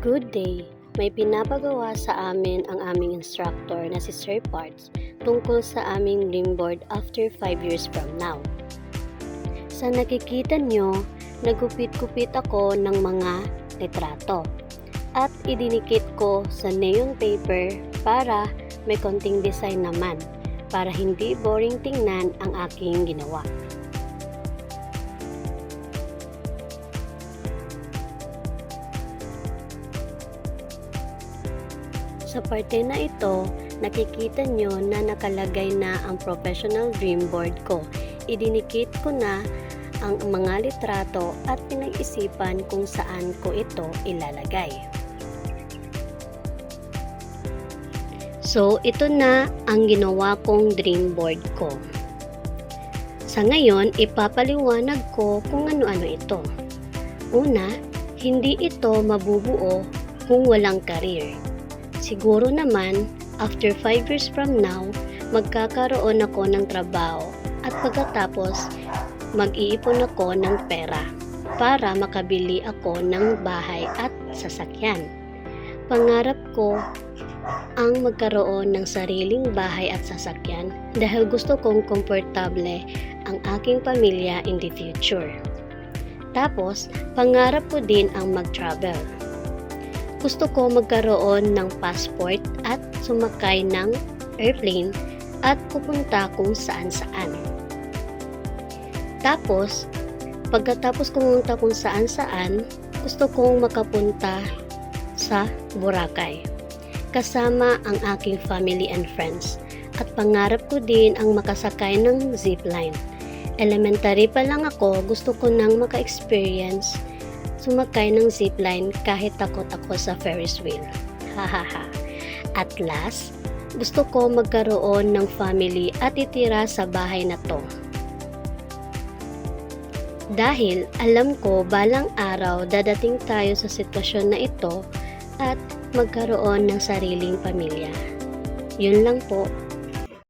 Good day! May pinapagawa sa amin ang aming instructor na si Sir Parts tungkol sa aming dream board after 5 years from now. Sa nakikita nyo, nagupit-kupit ako ng mga litrato at idinikit ko sa neon paper para may konting design naman para hindi boring tingnan ang aking ginawa. Sa parte na ito, nakikita nyo na nakalagay na ang professional dream board ko. Idinikit ko na ang mga litrato at pinag-isipan kung saan ko ito ilalagay. So, ito na ang ginawa kong dream board ko. Sa ngayon, ipapaliwanag ko kung ano-ano ito. Una, hindi ito mabubuo kung walang career. Siguro naman, after 5 years from now, magkakaroon ako ng trabaho at pagkatapos, mag-iipon ako ng pera para makabili ako ng bahay at sasakyan. Pangarap ko ang magkaroon ng sariling bahay at sasakyan dahil gusto kong komportable ang aking pamilya in the future. Tapos, pangarap ko din ang mag-travel. Gusto ko magkaroon ng passport at sumakay ng airplane at pupunta kung saan-saan. Tapos, pagkatapos pumunta kung saan-saan, gusto kong makapunta sa Boracay kasama ang aking family and friends. At pangarap ko din ang makasakay ng zipline. Elementary pa lang ako, gusto ko nang maka-experience sumakay ng zipline kahit takot ako sa Ferris wheel. Hahaha. At last, gusto ko magkaroon ng family at itira sa bahay na to. Dahil alam ko balang araw dadating tayo sa sitwasyon na ito at magkaroon ng sariling pamilya. Yun lang po.